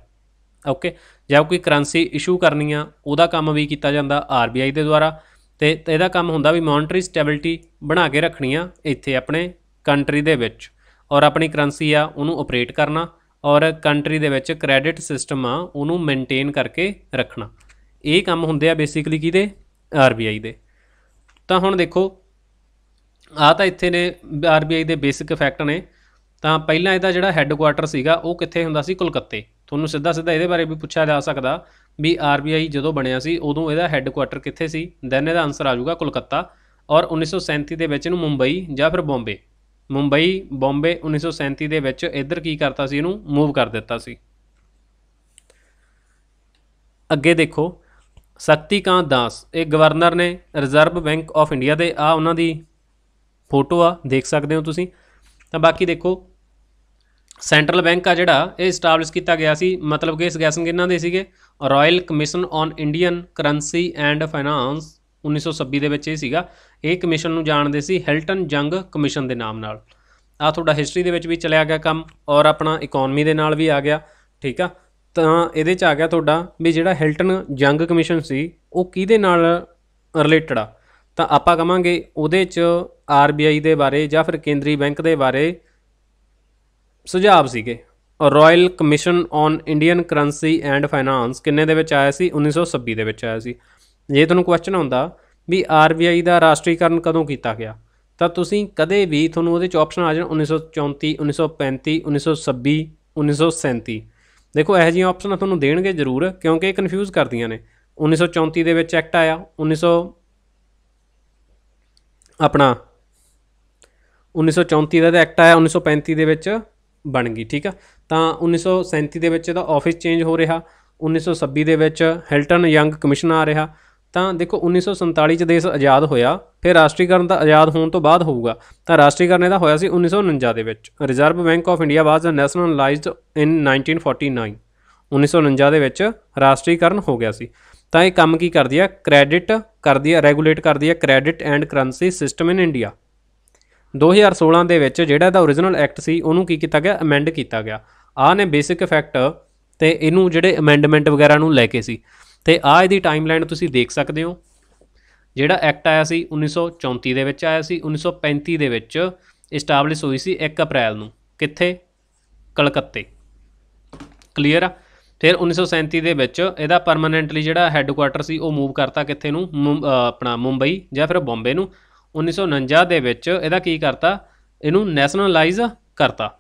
Okay, ਜਾਂ ਕੋਈ ਕਰੰਸੀ ਇਸ਼ੂ ਕਰਨੀ ਆ ਉਹਦਾ ਕੰਮ ਵੀ ਕੀਤਾ ਜਾਂਦਾ RBI ਦੇ ਦੁਆਰਾ। ਅਤੇ ਇਹਦਾ ਕੰਮ ਹੁੰਦਾ ਵੀ ਮੋਨੀਟਰੀ ਸਟੈਬਿਲਿਟੀ ਬਣਾ ਕੇ ਰੱਖਣੀ ਆ ਇੱਥੇ ਆਪਣੇ ਕੰਟਰੀ ਦੇ ਵਿੱਚ, ਔਰ ਆਪਣੀ ਕਰੰਸੀ ਆ ਉਹਨੂੰ ਓਪਰੇਟ ਕਰਨਾ, ਔਰ ਕੰਟਰੀ ਦੇ ਵਿੱਚ ਕ੍ਰੈਡਿਟ ਸਿਸਟਮ ਆ ਉਹਨੂੰ ਮੇਨਟੇਨ ਕਰਕੇ ਰੱਖਣਾ। ਇਹ ਕੰਮ ਹੁੰਦੇ ਆ ਬੇਸਿਕਲੀ ਕਿਹਦੇ? RBI ਦੇ। ਤਾਂ ਹੁਣ ਦੇਖੋ ਆਹ ਤਾਂ ਇੱਥੇ ਨੇ RBI ਦੇ ਬੇਸਿਕ ਫੈਕਟ ਨੇ। ਤਾਂ ਪਹਿਲਾਂ ਇਹਦਾ ਜਿਹੜਾ ਹੈੱਡਕੁਆਟਰ ਸੀਗਾ ਉਹ ਕਿੱਥੇ ਹੁੰਦਾ ਸੀ? ਕੋਲਕਾਤੇ। ਤੁਹਾਨੂੰ ਸਿੱਧਾ ਇਹਦੇ ਬਾਰੇ ਵੀ ਪੁੱਛਿਆ ਜਾ ਸਕਦਾ ਵੀ RBI ਜਦੋਂ ਬਣਿਆ ਸੀ ਉਦੋਂ ਇਹਦਾ ਹੈੱਡਕੁਆਟਰ ਕਿੱਥੇ ਸੀ? ਦੈਨ ਇਹਦਾ ਆਨਸਰ ਆ ਜਾਊਗਾ ਕੋਲਕਾਤਾ। ਔਰ 1937 ਦੇ ਵਿੱਚ ਇਹਨੂੰ ਮੁੰਬਈ ਜਾਂ ਫਿਰ ਬੰਬੇ 1937 ਦੇ ਵਿੱਚ ਇੱਧਰ ਕੀ ਕਰਤਾ ਸੀ? ਇਹਨੂੰ ਮੂਵ ਕਰ ਦਿੱਤਾ ਸੀ। ਅੱਗੇ ਦੇਖੋ ਸ਼ਕਤੀਕਾਂਤ ਦਾਸ, ਇਹ ਗਵਰਨਰ ਨੇ ਰਿਜ਼ਰਵ ਬੈਂਕ ਆਫ ਇੰਡੀਆ ਦੇ। ਆ ਉਹਨਾਂ ਦੀ ਫੋਟੋ ਆ, ਦੇਖ ਸਕਦੇ ਹੋ ਤੁਸੀਂ। ਤਾਂ ਬਾਕੀ ਦੇਖੋ ਸੈਂਟਰਲ ਬੈਂਕ ਆ ਜਿਹੜਾ ਇਹ ਇਸਟੈਬਲਿਸ਼ ਕੀਤਾ ਗਿਆ ਸੀ, ਮਤਲਬ ਕਿ ਸਗੈਸਨ ਕਿਹਨਾਂ ਦੇ ਸੀਗੇ, royal commission on Indian currency and finance 1926 ਦੇ ਵਿੱਚ ਇਹ ਸੀਗਾ। ਇਹ ਕਮਿਸ਼ਨ ਨੂੰ ਜਾਣਦੇ ਸੀ ਹਿਲਟਨ ਯੰਗ ਕਮਿਸ਼ਨ ਦੇ ਨਾਮ ਨਾਲ। ਆ ਤੁਹਾਡਾ ਹਿਸਟਰੀ ਦੇ ਵਿੱਚ ਵੀ ਚਲਿਆ ਗਿਆ ਕੰਮ, ਔਰ ਆਪਣਾ ਇਕੋਨਮੀ ਦੇ ਨਾਲ ਵੀ ਆ ਗਿਆ, ਠੀਕ ਆ। ਤਾਂ ਇਹਦੇ 'ਚ ਆ ਗਿਆ ਤੁਹਾਡਾ ਵੀ ਜਿਹੜਾ ਹਿਲਟਨ ਯੰਗ ਕਮਿਸ਼ਨ ਸੀ ਉਹ ਕਿਹਦੇ ਨਾਲ ਰਿਲੇਟਡ ਆ, ਤਾਂ ਆਪਾਂ ਕਹਾਂਗੇ ਉਹਦੇ 'ਚ RBI ਦੇ ਬਾਰੇ ਜਾਂ ਫਿਰ ਕੇਂਦਰੀ ਬੈਂਕ ਦੇ ਬਾਰੇ ਸੁਝਾਅ ਸੀਗੇ। Royal commission on Indian currency and finance ਕਿੰਨੇ ਦੇ ਵਿੱਚ ਆਇਆ ਸੀ, 1926 ਦੇ ਵਿੱਚ ਆਇਆ ਸੀ। ਜੇ ਤੁਹਾਨੂੰ ਕੁਐਸਚਨ ਆਉਂਦਾ ਵੀ RBI ਦਾ ਰਾਸ਼ਟਰੀਕਰਨ ਕਦੋਂ ਕੀਤਾ ਗਿਆ, ਤਾਂ ਤੁਸੀਂ ਕਦੇ ਵੀ ਤੁਹਾਨੂੰ ਉਹਦੇ 'ਚ ਆਪਸ਼ਨ ਆ ਜਾਣ 1934, 1935, 1926, 1937। ਦੇਖੋ ਇਹੋ ਜਿਹੀਆਂ ਆਪਸ਼ਨਾਂ ਤੁਹਾਨੂੰ ਦੇਣਗੇ ਜ਼ਰੂਰ, ਕਿਉਂਕਿ ਇਹ ਕਨਫਿਊਜ਼ ਕਰਦੀਆਂ ਨੇ। 1934 ਦੇ ਵਿੱਚ ਐਕਟ ਆਇਆ, 1934 ਦਾ ਐਕਟ ਆਇਆ, 1935 ਦੇ ਵਿੱਚ ਬਣ ਗਈ, ਠੀਕ ਆ। ਤਾਂ 1937 ਦੇ ਵਿੱਚ ਇਹਦਾ ਆਫਿਸ ਚੇਂਜ ਹੋ ਰਿਹਾ, 1926 ਦੇ ਵਿੱਚ ਹਿਲਟਨ ਯੰਗ ਕਮਿਸ਼ਨ ਆ ਰਿਹਾ। ਤਾਂ ਦੇਖੋ 1947 'ਚ ਦੇਸ਼ ਆਜ਼ਾਦ ਹੋਇਆ, ਫਿਰ ਰਾਸ਼ਟਰੀਕਰਨ ਦਾ ਆਜ਼ਾਦ ਹੋਣ ਤੋਂ ਬਾਅਦ ਹੋਊਗਾ। ਤਾਂ ਰਾਸ਼ਟਰੀਕਰਨ ਇਹਦਾ ਹੋਇਆ ਸੀ 1949 ਦੇ ਵਿੱਚ। ਰਿਜ਼ਰਵ ਬੈਂਕ ਆਫ ਇੰਡੀਆ ਵਾਜ਼ ਨੈਸ਼ਨਲਾਈਜ਼ਡ ਇਨ 1949। 1949 ਦੇ ਵਿੱਚ ਰਾਸ਼ਟਰੀਕਰਨ ਹੋ ਗਿਆ ਸੀ। ਤਾਂ ਇਹ ਕੰਮ ਕੀ ਕਰਦੀ ਆ, ਕ੍ਰੈਡਿਟ ਕਰਦੀ ਆ, ਰੈਗੂਲੇਟ ਕਰਦੀ ਆ credit and currency system in India. 2016 ਦੇ ਵਿੱਚ ਜਿਹੜਾ ਇਹਦਾ ਓਰੀਜਨਲ ਐਕਟ ਸੀ ਉਹਨੂੰ ਕੀ ਕੀਤਾ ਗਿਆ, ਅਮੈਂਡ ਕੀਤਾ ਗਿਆ। ਆਹ ਨੇ ਬੇਸਿਕ ਇਫੈਕਟ, ਅਤੇ ਇਹਨੂੰ ਜਿਹੜੇ ਅਮੈਂਡਮੈਂਟ ਵਗੈਰਾ ਨੂੰ ਲੈ ਕੇ ਸੀ। ਅਤੇ ਆਹ ਇਹਦੀ ਟਾਈਮਲਾਈਨ ਤੁਸੀਂ ਦੇਖ ਸਕਦੇ ਹੋ। ਜਿਹੜਾ ਐਕਟ ਆਇਆ ਸੀ 1934 ਦੇ ਵਿੱਚ ਆਇਆ ਸੀ, 1935 ਦੇ ਵਿੱਚ ਇਸਟੈਬਲਿਸ਼ ਹੋਈ ਸੀ 1 ਅਪ੍ਰੈਲ ਨੂੰ, ਕਿੱਥੇ, ਕਲਕੱਤੇ। ਕਲੀਅਰ ਆ। ਫਿਰ 1937 ਦੇ ਵਿੱਚ ਇਹਦਾ ਪਰਮਾਨੈਂਟਲੀ ਜਿਹੜਾ ਹੈੱਡਕੁਆਟਰ ਸੀ ਉਹ ਮੂਵ ਕਰਤਾ ਕਿੱਥੇ ਨੂੰ, ਆਪਣਾ ਮੁੰਬਈ ਜਾਂ ਫਿਰ ਬੰਬੇ ਨੂੰ। 1949 ਦੇ ਵਿੱਚ ਇਹਦਾ ਕੀ ਕਰਤਾ, ਇਹਨੂੰ ਨੈਸ਼ਨਲਾਈਜ਼ ਕਰਤਾ।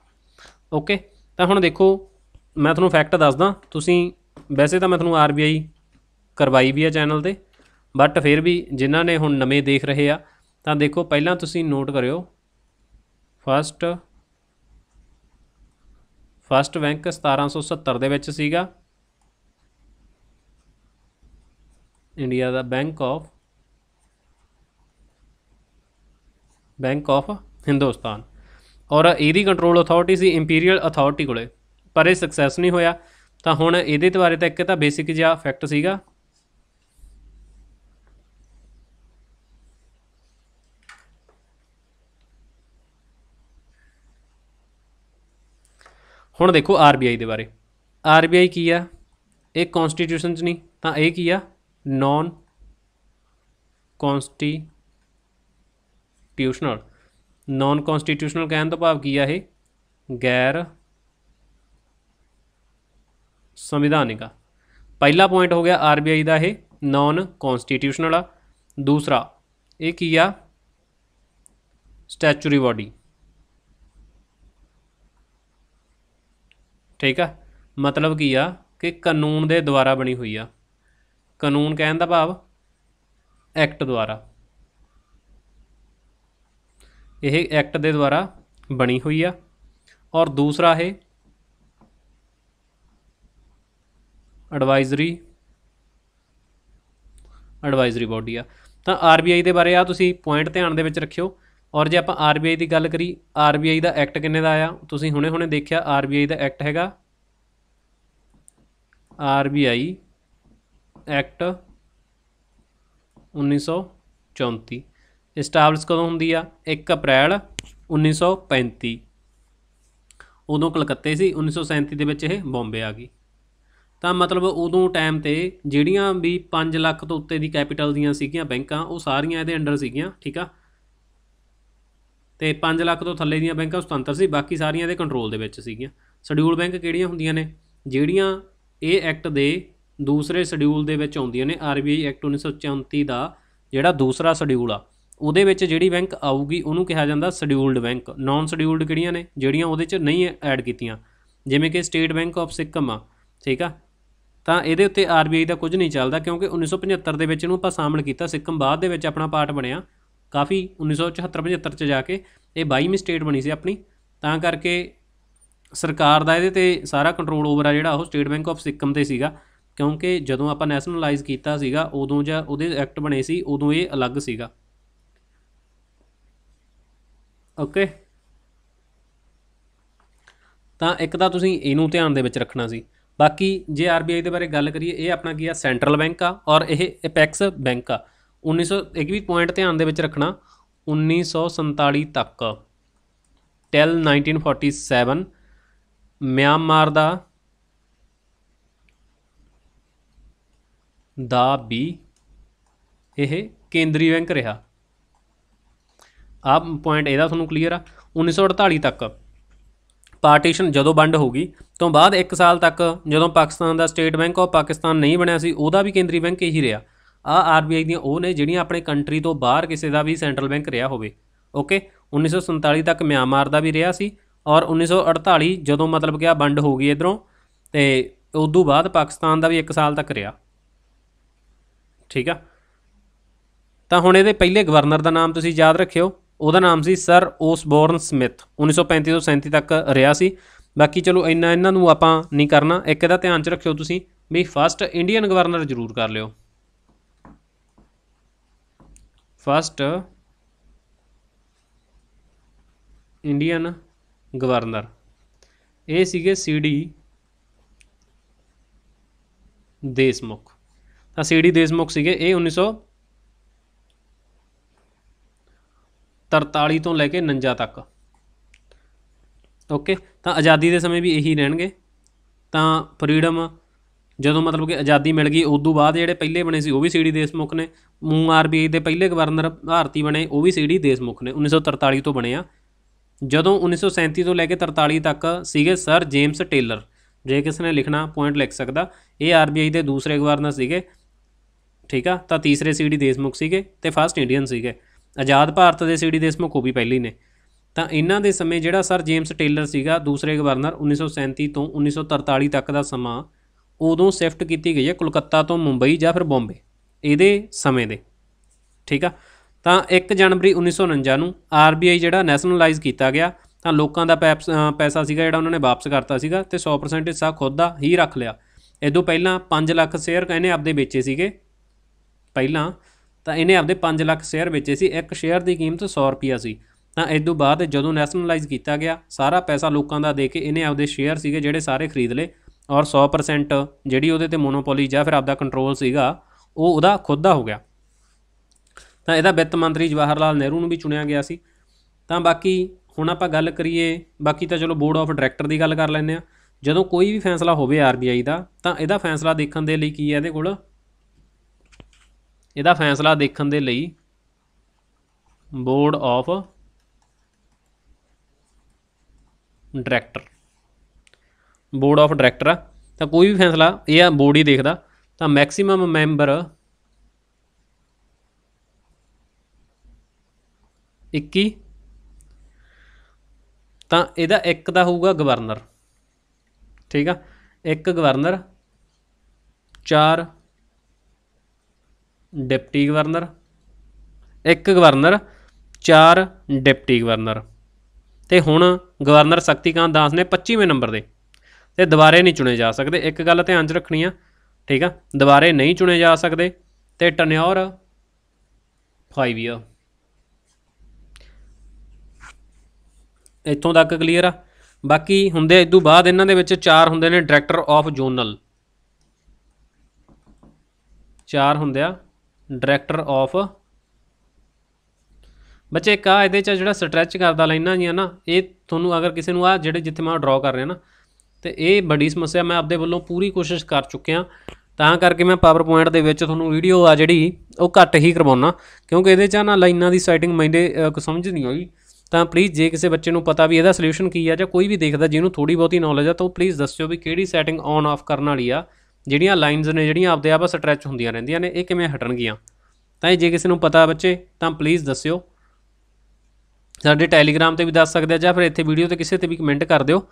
ਓਕੇ। ਤਾਂ ਹੁਣ ਦੇਖੋ ਮੈਂ ਤੁਹਾਨੂੰ ਫੈਕਟ ਦੱਸਦਾ, ਤੁਸੀਂ ਵੈਸੇ ਤਾਂ ਮੈਂ ਤੁਹਾਨੂੰ RBI ਕਰਵਾਈ ਵੀ ਆ ਚੈਨਲ 'ਤੇ, ਬਟ ਫਿਰ ਵੀ ਜਿਨ੍ਹਾਂ ਨੇ ਹੁਣ ਨਵੇਂ ਦੇਖ ਰਹੇ ਆ ਤਾਂ ਦੇਖੋ ਪਹਿਲਾਂ ਤੁਸੀਂ ਨੋਟ ਕਰਿਓ। ਫਸਟ ਬੈਂਕ 1770 ਦੇ ਵਿੱਚ ਸੀਗਾ India the, bank of Hindustan, ਔਰ ਇਹਦੀ ਕੰਟਰੋਲ ਅਥਾਰਟੀ ਸੀ ਇੰਪੀਰੀਅਲ ਅਥਾਰਟੀ ਕੋਲੇ, ਪਰ ਇਹ ਸਕਸੈਸ ਨਹੀਂ ਹੋਇਆ। ਤਾਂ ਹੁਣ ਇਹਦੇ ਬਾਰੇ ਤਾਂ ਇੱਕ ਤਾਂ ਬੇਸਿਕ ਜਿਹਾ ਫੈਕਟ ਸੀਗਾ। ਹੁਣ ਦੇਖੋ RBI ਦੇ ਬਾਰੇ। RBI ਕੀ ਆ, ਇਹ ਕੌਂਸਟੀਟਿਊਸ਼ਨ 'ਚ ਨਹੀਂ, ਤਾਂ ਇਹ ਕੀ ਆ, ਨੌਨ ਕੌਂਸਟੀਟਿਊਸ਼ਨਲ ਕਹਿਣ ਤੋਂ ਭਾਵ ਕੀ ਆ, ਇਹ ਗੈਰ ਸੰਵਿਧਾਨਿਕ ਆ। ਪਹਿਲਾ ਪੁਆਇੰਟ ਹੋ ਗਿਆ RBI ਦਾ, ਇਹ ਨੌਨ ਕੌਂਸਟੀਟਿਊਸ਼ਨਲ ਆ। ਦੂਸਰਾ ਇਹ ਕੀ ਆ, ਸਟੈਚੂਰੀ ਬਾਡੀ, ਠੀਕ ਆ। ਮਤਲਬ ਕੀ ਆ ਕਿ ਕਾਨੂੰਨ ਦੇ ਦੁਆਰਾ ਬਣੀ ਹੋਈ ਆ। ਕਾਨੂੰਨ ਕਹਿਣ ਦਾ ਭਾਵ ਐਕਟ ਦੁਆਰਾ, ਇਹ ਐਕਟ ਦੇ ਦੁਆਰਾ ਬਣੀ ਹੋਈ ਆ। ਔਰ ਦੂਸਰਾ ਇਹ ਐਡਵਾਈਜ਼ਰੀ ਬਾਡੀ ਆ। ਤਾਂ RBI ਦੇ ਬਾਰੇ ਆ ਤੁਸੀਂ ਪੁਆਇੰਟ ਧਿਆਨ ਦੇ ਵਿੱਚ ਰੱਖਿਓ। ਔਰ ਜੇ ਆਪਾਂ RBI ਦੀ ਗੱਲ ਕਰੀ, RBI ਦਾ ਐਕਟ ਕਿੰਨੇ ਦਾ ਆਇਆ, ਤੁਸੀਂ ਹੁਣੇ ਦੇਖਿਆ RBI ਦਾ ਐਕਟ ਹੈਗਾ RBI ਐਕਟ 1934। ਇਸਟੈਬਲਿਸ਼ ਕਦੋਂ ਹੁੰਦੀ ਆ, 1 ਅਪ੍ਰੈਲ 1935। ਉਦੋਂ ਕਲਕੱਤੇ ਸੀ, 1937 ਦੇ ਵਿੱਚ ਇਹ ਬੰਬੇ ਆ ਗਈ। ਤਾਂ ਮਤਲਬ ਉਦੋਂ ਟਾਈਮ 'ਤੇ ਜਿਹੜੀਆਂ ਵੀ 5 ਲੱਖ ਤੋਂ ਉੱਤੇ ਦੀ ਕੈਪੀਟਲ ਦੀਆਂ ਸੀਗੀਆਂ ਬੈਂਕਾਂ, ਉਹ ਸਾਰੀਆਂ ਇਹਦੇ ਅੰਡਰ ਸੀਗੀਆਂ, ਠੀਕ ਆ। ਅਤੇ 5 ਲੱਖ ਤੋਂ ਥੱਲੇ ਦੀਆਂ ਬੈਂਕਾਂ ਸੁਤੰਤਰ ਸੀ, ਬਾਕੀ ਸਾਰੀਆਂ ਇਹਦੇ ਕੰਟਰੋਲ ਦੇ ਵਿੱਚ ਸੀਗੀਆਂ। ਸ਼ਡਿਊਲ ਬੈਂਕ ਕਿਹੜੀਆਂ ਹੁੰਦੀਆਂ ਨੇ, ਜਿਹੜੀਆਂ ਇਹ ਐਕਟ ਦੇ ਦੂਸਰੇ ਸ਼ਡਿਊਲ ਦੇ ਵਿੱਚ ਆਉਂਦੀਆਂ ਨੇ। RBI ਐਕਟ 1934 ਦਾ ਜਿਹੜਾ ਦੂਸਰਾ ਸ਼ਡਿਊਲ ਆ, ਉਹਦੇ ਵਿੱਚ ਜਿਹੜੀ ਬੈਂਕ ਆਊਗੀ ਉਹਨੂੰ ਕਿਹਾ ਜਾਂਦਾ ਸ਼ਡਿਊਲਡ ਬੈਂਕ। ਨੌਨ ਸ਼ਡਿਊਲਡ ਕਿਹੜੀਆਂ ਨੇ, ਜਿਹੜੀਆਂ ਉਹਦੇ 'ਚ ਨਹੀਂ ਐਡ ਕੀਤੀਆਂ, ਜਿਵੇਂ ਕਿ ਸਟੇਟ ਬੈਂਕ ਆਫ ਸਿੱਕਮ ਆ, ਠੀਕ ਆ। ਤਾਂ ਇਹਦੇ ਉੱਤੇ RBI ਦਾ ਕੁਝ ਨਹੀਂ ਚੱਲਦਾ, ਕਿਉਂਕਿ 1975 ਦੇ ਵਿੱਚ ਇਹਨੂੰ ਆਪਾਂ ਸ਼ਾਮਲ ਕੀਤਾ। ਸਿੱਕਮ ਬਾਅਦ ਦੇ ਵਿੱਚ ਆਪਣਾ ਪਾਰਟ ਬਣਿਆ ਕਾਫੀ, 1974-75 'ਚ ਜਾ ਕੇ ਇਹ 22ਵੀਂ ਸਟੇਟ ਬਣੀ ਸੀ ਆਪਣੀ। ਤਾਂ ਕਰਕੇ ਸਰਕਾਰ ਦਾ ਇਹਦੇ 'ਤੇ ਸਾਰਾ ਕੰਟਰੋਲ ਓਵਰ ਆ ਜਿਹੜਾ ਉਹ ਸਟੇਟ ਬੈਂਕ ਆਫ ਸਿੱਕਮ 'ਤੇ ਸੀਗਾ। क्योंकि जदों आपां नैशनलाइज कीता सीगा उदों ਜਾਂ ਉਹਦੇ ਐਕਟ ਬਣੇ ਸੀ ਉਦੋਂ ਇਹ ਅਲੱਗ ਸੀਗਾ। ਓਕੇ, ਤਾਂ ਇੱਕ ਤਾਂ ਤੁਸੀਂ ਇਹਨੂੰ ਧਿਆਨ ਦੇ ਵਿੱਚ ਰੱਖਣਾ ਸੀ। ਬਾਕੀ ਜੇ ਆਰਬੀਆਈ ਦੇ ਬਾਰੇ ਗੱਲ ਕਰੀਏ, ਇਹ ਆਪਣਾ ਕੀ ਆ, ਸੈਂਟਰਲ ਬੈਂਕ ਆ ਔਰ ਇਹ ਅਪੈਕਸ ਬੈਂਕ ਆ। 1900 ਇੱਕ ਵੀ ਪੁਆਇੰਟ ਧਿਆਨ ਦੇ ਵਿੱਚ ਰੱਖਣਾ, 1947 ਤੱਕ ਟਿਲ 1947 ਮਿਆਂਮਾਰ ਦਾ ਵੀ ਇਹ ਕੇਂਦਰੀ ਬੈਂਕ ਰਿਹਾ। ਆਹ ਪੁਆਇੰਟ ਇਹਦਾ ਤੁਹਾਨੂੰ ਕਲੀਅਰ ਆ। 1948 ਤੱਕ ਪਾਰਟੀਸ਼ਨ ਜਦੋਂ ਵੰਡ ਹੋ ਗਈ ਤੋਂ ਬਾਅਦ 1 ਸਾਲ ਤੱਕ ਜਦੋਂ ਪਾਕਿਸਤਾਨ ਦਾ ਸਟੇਟ ਬੈਂਕ ਆਫ ਪਾਕਿਸਤਾਨ ਨਹੀਂ ਬਣਿਆ ਸੀ, ਉਹਦਾ ਵੀ ਕੇਂਦਰੀ ਬੈਂਕ ਇਹੀ ਰਿਹਾ। ਆਹ ਆਰਬੀਆਈ ਦੀਆਂ ਉਹ ਨੇ ਜਿਹੜੀਆਂ ਆਪਣੇ ਕੰਟਰੀ ਤੋਂ ਬਾਹਰ ਕਿਸੇ ਦਾ ਵੀ ਸੈਂਟਰਲ ਬੈਂਕ ਰਿਹਾ ਹੋਵੇ। ਓਕੇ, 1947 ਤੱਕ ਮਿਆਂਮਾਰ ਦਾ ਵੀ ਰਿਹਾ ਸੀ ਔਰ 1948 ਜਦੋਂ ਮਤਲਬ ਕਿ ਆ ਵੰਡ ਹੋ ਗਈ ਇੱਧਰੋਂ, ਅਤੇ ਉਦੋਂ ਬਾਅਦ ਪਾਕਿਸਤਾਨ ਦਾ ਵੀ 1 ਸਾਲ ਤੱਕ ਰਿਹਾ। ਠੀਕ ਆ, ਤਾਂ ਹੁਣ ਇਹਦੇ ਪਹਿਲੇ ਗਵਰਨਰ ਦਾ ਨਾਮ ਤੁਸੀਂ ਯਾਦ ਰੱਖਿਓ, ਉਹਦਾ ਨਾਮ ਸੀ ਸਰ ਓਸਬੋਰਨ ਸਮਿਥ। 1935 ਤੋਂ 37 ਤੱਕ ਰਿਹਾ ਸੀ। ਬਾਕੀ ਚਲੋ ਇੰਨਾ ਇਹਨਾਂ ਨੂੰ ਆਪਾਂ ਨਹੀਂ ਕਰਨਾ। ਇੱਕ ਇਹਦਾ ਧਿਆਨ 'ਚ ਰੱਖਿਓ ਤੁਸੀਂ ਵੀ ਫਸਟ ਇੰਡੀਅਨ ਗਵਰਨਰ ਜ਼ਰੂਰ ਕਰ ਲਿਓ। ਫਸਟ ਇੰਡੀਅਨ ਗਵਰਨਰ ਇਹ ਸੀਗੇ CD ਦੇਸ਼ਮੁਖ। ਤਾਂ CD ਦੇਸ਼ਮੁਖ ਸੀਗੇ। ਇਹ 1943 ਤੋਂ ਲੈ ਕੇ 49 ਤੱਕ। ਓਕੇ, ਤਾਂ ਆਜ਼ਾਦੀ ਦੇ ਸਮੇਂ ਵੀ ਇਹੀ ਰਹਿਣਗੇ। ਤਾਂ ਫਰੀडम ਜਦੋਂ ਮਤਲਬ ਕਿ ਆਜ਼ਾਦੀ ਮਿਲ ਗਈ ਉਦੋਂ ਬਾਅਦ ਜਿਹੜੇ ਪਹਿਲੇ ਬਣੇ ਸੀ ਉਹ ਵੀ CD ਦੇਸ਼ਮੁਖ ਨੇ। ਆਰਬੀਆਈ ਦੇ ਪਹਿਲੇ ਗਵਰਨਰ ਭਾਰਤੀ ਬਣੇ ਉਹ ਵੀ CD ਦੇਸ਼ਮੁਖ ਨੇ, 1943 ਤੋਂ ਬਣੇ ਆ। ਜਦੋਂ 1937 ਤੋਂ ਲੈ ਕੇ 43 ਤੱਕ ਸੀਗੇ ਸਰ ਜੇਮਸ ਟੇਲਰ। ਜੇ ਕਿਸੇ ਨੇ ਲਿਖਣਾ ਪੁਆਇੰਟ ਲਿਖ ਸਕਦਾ। ਇਹ ਆਰਬੀਆਈ ਦੇ ਦੂਸਰੇ ਗਵਰਨਰ ਸੀਗੇ। ਠੀਕ ਆ, ਤਾਂ ਤੀਸਰੇ CD ਦੇਸ਼ਮੁਖ ਸੀਗੇ ਅਤੇ ਫਸਟ ਇੰਡੀਅਨ ਸੀਗੇ। ਆਜ਼ਾਦ ਭਾਰਤ ਦੇ CD ਦੇਸ਼ਮੁਖ ਉਹ ਵੀ ਪਹਿਲੇ ਨੇ। ਤਾਂ ਇਹਨਾਂ ਦੇ ਸਮੇਂ ਜਿਹੜਾ ਸਰ ਜੇਮਸ ਟੇਲਰ ਸੀਗਾ ਦੂਸਰੇ ਗਵਰਨਰ, 1937 ਤੋਂ 1943 ਤੱਕ ਦਾ ਸਮਾਂ, ਉਦੋਂ ਸ਼ਿਫਟ ਕੀਤੀ ਗਈ ਹੈ ਕੋਲਕਾਤਾ ਤੋਂ ਮੁੰਬਈ ਜਾਂ ਫਿਰ ਬੰਬੇ ਇਹਦੇ ਸਮੇਂ ਦੇ। ਠੀਕ ਆ, ਤਾਂ 1 ਜਨਵਰੀ 1949 ਨੂੰ ਆਰਬੀਆਈ ਜਿਹੜਾ ਨੈਸ਼ਨਲਾਈਜ਼ ਕੀਤਾ ਗਿਆ। ਤਾਂ ਲੋਕਾਂ ਦਾ ਪੈਸਾ ਸੀਗਾ ਜਿਹੜਾ ਉਹਨਾਂ ਨੇ ਵਾਪਸ ਕਰਤਾ ਸੀਗਾ ਅਤੇ 100% ਹਿੱਸਾ ਖੁਦ ਦਾ ਹੀ ਰੱਖ ਲਿਆ। ਇਹਦੋਂ ਪਹਿਲਾਂ 5 ਲੱਖ ਸ਼ੇਅਰ ਇਹਨੇ ਆਪਦੇ ਵੇਚੇ ਸੀਗੇ ਪਹਿਲਾਂ। ਤਾਂ ਇਹਨੇ ਆਪਦੇ 5 ਲੱਖ ਸ਼ੇਅਰ ਵੇਚੇ ਸੀ। ਇੱਕ ਸ਼ੇਅਰ ਦੀ ਕੀਮਤ 100 ਰੁਪਈਆ ਸੀ। ਤਾਂ ਇਸ ਤੋਂ ਬਾਅਦ ਜਦੋਂ ਨੈਸ਼ਨਲਾਈਜ਼ ਕੀਤਾ ਗਿਆ ਸਾਰਾ ਪੈਸਾ ਲੋਕਾਂ ਦਾ ਦੇ ਕੇ ਇਹਨੇ ਆਪਦੇ ਸ਼ੇਅਰ ਸੀਗੇ ਜਿਹੜੇ ਸਾਰੇ ਖਰੀਦ ਲਏ ਔਰ 100% ਜਿਹੜੀ ਉਹਦੇ 'ਤੇ ਮੋਨੋਪੋਲੀ ਜਾਂ ਫਿਰ ਆਪਦਾ ਕੰਟਰੋਲ ਸੀਗਾ ਉਹ ਉਹਦਾ ਖੁਦ ਦਾ ਹੋ ਗਿਆ। ਤਾਂ ਇਹਦਾ ਵਿੱਤ ਮੰਤਰੀ ਜਵਾਹਰ ਲਾਲ ਨਹਿਰੂ ਨੂੰ ਵੀ ਚੁਣਿਆ ਗਿਆ ਸੀ। ਤਾਂ ਬਾਕੀ ਹੁਣ ਆਪਾਂ ਗੱਲ ਕਰੀਏ, ਬਾਕੀ ਤਾਂ ਚਲੋ ਬੋਰਡ ਆਫ ਡਾਇਰੈਕਟਰ ਦੀ ਗੱਲ ਕਰ ਲੈਂਦੇ ਹਾਂ। ਜਦੋਂ ਕੋਈ ਵੀ ਫੈਸਲਾ ਹੋਵੇ ਆਰਬੀਆਈ ਦਾ ਤਾਂ ਇਹਦਾ ਫੈਸਲਾ ਦੇਖਣ ਦੇ ਲਈ ਕੀ ਹੈ ਇਹਦੇ ਕੋਲ, ਇਹਦਾ ਫੈਸਲਾ ਦੇਖਣ ਦੇ ਲਈ board of director, board of director ਆ। ਤਾਂ ਕੋਈ ਵੀ ਫੈਸਲਾ ਇਹ ਆ ਬੋਰਡ ਹੀ ਦੇਖਦਾ। ਤਾਂ ਮੈਕਸੀਮਮ ਮੈਂਬਰ 21। ਤਾਂ ਇਹਦਾ ਇੱਕ ਦਾ ਹੋਊਗਾ ਗਵਰਨਰ। ਠੀਕ ਆ, ਇੱਕ ਗਵਰਨਰ, 4 ਡਿਪਟੀ ਗਵਰਨਰ, ਇੱਕ ਗਵਰਨਰ, 4 ਡਿਪਟੀ ਗਵਰਨਰ। ਅਤੇ ਹੁਣ ਗਵਰਨਰ ਸ਼ਕਤੀਕਾਂਤ ਦਾਸ ਨੇ 25ਵੇਂ ਨੰਬਰ ਦੇ, ਅਤੇ ਦੁਬਾਰੇ ਨਹੀਂ ਚੁਣੇ ਜਾ ਸਕਦੇ। ਇੱਕ ਗੱਲ ਧਿਆਨ 'ਚ ਰੱਖਣੀ ਆ। ਠੀਕ ਆ, ਦੁਬਾਰੇ ਨਹੀਂ ਚੁਣੇ ਜਾ ਸਕਦੇ ਅਤੇ ਟਨਿਓਰ 5 ਈਅਰ। ਇੱਥੋਂ ਤੱਕ ਕਲੀਅਰ ਆ। ਬਾਕੀ ਹੁੰਦੇ ਇਸ ਤੋਂ ਬਾਅਦ ਇਹਨਾਂ ਦੇ ਵਿੱਚ 4 ਹੁੰਦੇ ਨੇ ਡਾਇਰੈਕਟਰ ਆਫ ਜ਼ੋਨਲ, 4 ਹੁੰਦੇ ਆ ਡਾਇਰੈਕਟਰ ਆਫ। ਬੱਚੇ ਇੱਕ ਆ ਇਹਦੇ 'ਚ ਜਿਹੜਾ ਸਟਰੈਚ ਕਰਦਾ ਲਾਈਨਾਂ ਜੀਆਂ ਨਾ, ਇਹ ਤੁਹਾਨੂੰ ਅਗਰ ਕਿਸੇ ਨੂੰ ਆ ਜਿਹੜੇ ਜਿੱਥੇ ਮੈਂ ਡਰਾਅ ਕਰ ਰਿਹਾ ਨਾ, ਅਤੇ ਇਹ ਬੜੀ ਸਮੱਸਿਆ ਮੈਂ ਆਪਦੇ ਵੱਲੋਂ ਪੂਰੀ ਕੋਸ਼ਿਸ਼ ਕਰ ਚੁੱਕਿਆ। ਤਾਂ ਕਰਕੇ ਮੈਂ ਪਾਵਰ ਪੁਆਇੰਟ ਦੇ ਵਿੱਚ ਤੁਹਾਨੂੰ ਵੀਡੀਓ ਆ ਜਿਹੜੀ ਉਹ ਘੱਟ ਹੀ ਕਰਵਾਉਣਾ, ਕਿਉਂਕਿ ਇਹਦੇ 'ਚ ਨਾ ਲਾਈਨਾਂ ਦੀ ਸੈਟਿੰਗ ਮੈਨੇ ਸਮਝ ਨਹੀਂ ਆਈ। ਤਾਂ ਪਲੀਜ਼ ਜੇ ਕਿਸੇ ਬੱਚੇ ਨੂੰ ਪਤਾ ਵੀ ਇਹਦਾ ਸੋਲਿਊਸ਼ਨ ਕੀ ਆ ਜਾਂ ਕੋਈ ਵੀ ਦੇਖਦਾ ਜਿਹਨੂੰ ਥੋੜ੍ਹੀ ਬਹੁਤੀ ਨੌਲੇਜ ਆ ਤਾਂ ਉਹ ਪਲੀਜ਼ ਦੱਸਿਓ ਵੀ ਕਿਹੜੀ ਸੈਟਿੰਗ ਔਨ ਆਫ ਕਰਨ ਵਾਲੀ ਆ। ਜਿਹੜੀਆਂ ਲਾਈਨਸ ਨੇ ਜਿਹੜੀਆਂ ਆਪਦੇ ਆਪ ਸਟਰੈਚ ਹੁੰਦੀਆਂ ਰਹਿੰਦੀਆਂ ਨੇ ਇਹ ਕਿਵੇਂ ਹਟਣਗੀਆਂ। ਤਾਂ ਜੇ ਕਿਸੇ ਨੂੰ ਪਤਾ ਬੱਚੇ ਤਾਂ ਪਲੀਜ਼ ਦੱਸਿਓ। ਸਾਡੇ ਟੈਲੀਗ੍ਰਾਮ 'ਤੇ ਵੀ ਦੱਸ ਸਕਦੇ ਆ ਜਾਂ ਫਿਰ ਇੱਥੇ ਵੀਡੀਓ 'ਤੇ ਕਿਸੇ 'ਤੇ ਵੀ ਕਮੈਂਟ ਕਰ ਦਿਓ।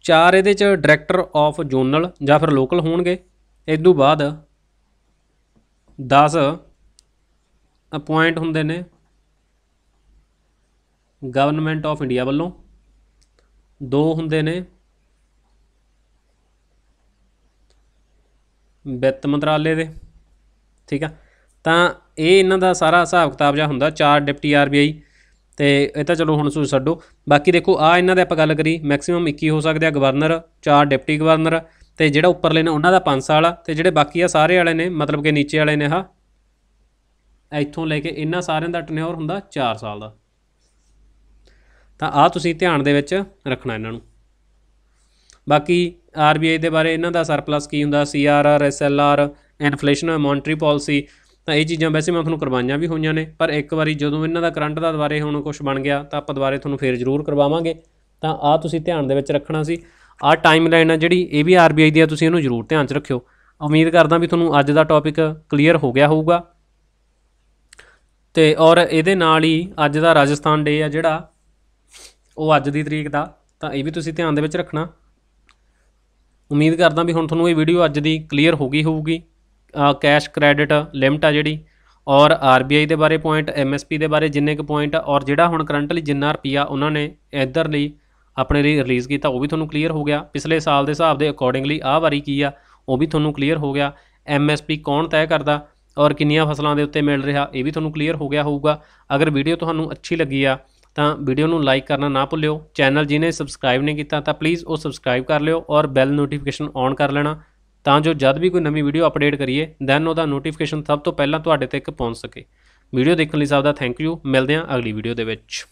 4 ਇਹਦੇ 'ਚ ਡਾਇਰੈਕਟਰ ਆਫ ਜ਼ੋਨਲ ਜਾਂ ਫਿਰ ਲੋਕਲ ਹੋਣਗੇ। ਇਸ ਤੋਂ ਬਾਅਦ 10 ਅਪੁਆਇੰਟ ਹੁੰਦੇ ਨੇ ਗਵਰਨਮੈਂਟ ਆਫ ਇੰਡੀਆ ਵੱਲੋਂ, 2 ਹੁੰਦੇ ਨੇ ਵਿੱਤ ਮੰਤਰਾਲੇ ਦੇ, ਠੀਕ ਆ। ਤਾਂ ਇਹ ਇਹਨਾਂ ਦਾ ਸਾਰਾ ਹਿਸਾਬ ਕਿਤਾਬ ਜਿਹਾ ਹੁੰਦਾ। 4 ਡਿਪਟੀ RBI, ਅਤੇ ਇਹ ਤਾਂ ਚਲੋ ਹੁਣ ਤੁਸੀਂ ਛੱਡੋ। ਬਾਕੀ ਦੇਖੋ ਆਹ ਇਹਨਾਂ ਦੇ ਆਪਾਂ ਗੱਲ ਕਰੀ ਮੈਕਸੀਮਮ 21 ਹੋ ਸਕਦੇ ਆ ਗਵਰਨਰ, 4 ਡਿਪਟੀ ਗਵਰਨਰ, ਅਤੇ ਜਿਹੜਾ ਉੱਪਰਲੇ ਨੇ ਉਹਨਾਂ ਦਾ 5 ਸਾਲ ਆ, ਅਤੇ ਜਿਹੜੇ ਬਾਕੀ ਆ ਸਾਰੇ ਵਾਲੇ ਨੇ ਮਤਲਬ ਕਿ ਨੀਚੇ ਵਾਲੇ ਨੇ ਆਹ ਇੱਥੋਂ ਲੈ ਕੇ ਇਹਨਾਂ ਸਾਰਿਆਂ ਦਾ ਟਨਿਓਰ ਹੁੰਦਾ 4 ਸਾਲ ਦਾ। ਤਾਂ ਆਹ ਤੁਸੀਂ ਧਿਆਨ ਦੇ ਵਿੱਚ ਰੱਖਣਾ ਇਹਨਾਂ ਨੂੰ। ਬਾਕੀ RBI ਦੇ ਬਾਰੇ ਇਹਨਾਂ ਦਾ ਸਰਪਲਸ ਕੀ ਹੁੰਦਾ, CRR, SLR, ਇਨਫਲੇਸ਼ਨ, ਮੋਨਟਰੀ ਪਾਲਿਸੀ, ਤਾਂ ਇਹ ਚੀਜ਼ਾਂ ਵੈਸੇ ਮੈਂ ਤੁਹਾਨੂੰ ਕਰਵਾਈਆਂ ਵੀ ਹੋਈਆਂ ਨੇ, ਪਰ ਇੱਕ ਵਾਰੀ ਜਦੋਂ ਇਹਨਾਂ ਦਾ ਕਰੰਟ ਦਾ ਦੁਬਾਰੇ ਹੁਣ ਕੁਛ ਬਣ ਗਿਆ ਤਾਂ ਆਪਾਂ ਦੁਬਾਰੇ ਤੁਹਾਨੂੰ ਫੇਰ ਜ਼ਰੂਰ ਕਰਵਾਵਾਂਗੇ। ਤਾਂ ਆਹ ਤੁਸੀਂ ਧਿਆਨ ਦੇ ਵਿੱਚ ਰੱਖਣਾ ਸੀ। ਆਹ ਟਾਈਮ ਲਾਈਨ ਆ ਜਿਹੜੀ ਇਹ ਵੀ RBI ਦੀ ਆ, ਤੁਸੀਂ ਇਹਨੂੰ ਜ਼ਰੂਰ ਧਿਆਨ 'ਚ ਰੱਖਿਓ। ਉਮੀਦ ਕਰਦਾ ਵੀ ਤੁਹਾਨੂੰ ਅੱਜ ਦਾ ਟੌਪਿਕ ਕਲੀਅਰ ਹੋ ਗਿਆ ਹੋਊਗਾ। ਅਤੇ ਔਰ ਇਹਦੇ ਨਾਲ ਹੀ ਅੱਜ ਦਾ ਰਾਜਸਥਾਨ ਡੇ ਆ ਜਿਹੜਾ ਉਹ ਅੱਜ ਦੀ ਤਰੀਕ ਦਾ, ਤਾਂ ਇਹ ਵੀ ਤੁਸੀਂ ਧਿਆਨ ਦੇ ਵਿੱਚ ਰੱਖਣਾ। ਉਮੀਦ ਕਰਦਾ ਵੀ ਹੁਣ ਤੁਹਾਨੂੰ ਇਹ ਵੀਡੀਓ ਅੱਜ ਦੀ ਕਲੀਅਰ ਹੋ ਗਈ ਹੋਊਗੀ। ਕੈਸ਼ ਕ੍ਰੈਡਿਟ ਲਿਮਟ ਆ ਜਿਹੜੀ, ਔਰ RBI ਦੇ ਬਾਰੇ ਪੁਆਇੰਟ, MSP ਦੇ ਬਾਰੇ ਜਿੰਨੇ ਕੁ ਪੁਆਇੰਟ, ਔਰ ਜਿਹੜਾ ਹੁਣ ਕਰੰਟਲੀ ਜਿੰਨਾ ਰੁਪਈਆ ਉਹਨਾਂ ਨੇ ਇੱਧਰ ਲਈ ਆਪਣੇ ਲਈ ਰਿਲੀਜ਼ ਕੀਤਾ ਉਹ ਵੀ ਤੁਹਾਨੂੰ ਕਲੀਅਰ ਹੋ ਗਿਆ। ਪਿਛਲੇ ਸਾਲ ਦੇ ਹਿਸਾਬ ਦੇ ਅਕੋਰਡਿੰਗਲੀ ਆਹ ਵਾਰੀ ਕੀ ਆ ਉਹ ਵੀ ਤੁਹਾਨੂੰ ਕਲੀਅਰ ਹੋ ਗਿਆ। MSP ਕੌਣ ਤੈਅ ਕਰਦਾ ਔਰ ਕਿੰਨੀਆਂ ਫਸਲਾਂ ਦੇ ਉੱਤੇ ਮਿਲ ਰਿਹਾ ਇਹ ਵੀ ਤੁਹਾਨੂੰ ਕਲੀਅਰ ਹੋ ਗਿਆ ਹੋਊਗਾ। ਅਗਰ ਵੀਡੀਓ ਤੁਹਾਨੂੰ ਅੱਛੀ ਲੱਗੀ ਆ ਤਾਂ ਵੀਡੀਓ ਨੂੰ ਲਾਈਕ ਕਰਨਾ ਨਾ ਭੁੱਲਿਓ। ਚੈਨਲ ਜਿਹਨੇ ਸਬਸਕ੍ਰਾਈਬ ਨਹੀਂ ਕੀਤਾ ਤਾਂ ਪਲੀਜ਼ ਉਹ ਸਬਸਕ੍ਰਾਈਬ ਕਰ ਲਿਓ ਔਰ ਬੈਲ ਨੋਟੀਫਿਕੇਸ਼ਨ ਔਨ ਕਰ ਲੈਣਾ, ਤਾਂ ਜੋ ਜਦ ਵੀ ਕੋਈ ਨਵੀਂ ਵੀਡੀਓ ਅਪਡੇਟ ਕਰੀਏ ਦੈਨ ਉਹਦਾ ਨੋਟੀਫਿਕੇਸ਼ਨ ਸਭ ਤੋਂ ਪਹਿਲਾਂ ਤੁਹਾਡੇ ਤੱਕ ਪਹੁੰਚ ਸਕੇ। ਵੀਡੀਓ ਦੇਖਣ ਲਈ ਸਭ ਦਾ ਥੈਂਕ ਯੂ। ਮਿਲਦੇ ਹਾਂ ਅਗਲੀ ਵੀਡੀਓ ਦੇ ਵਿੱਚ।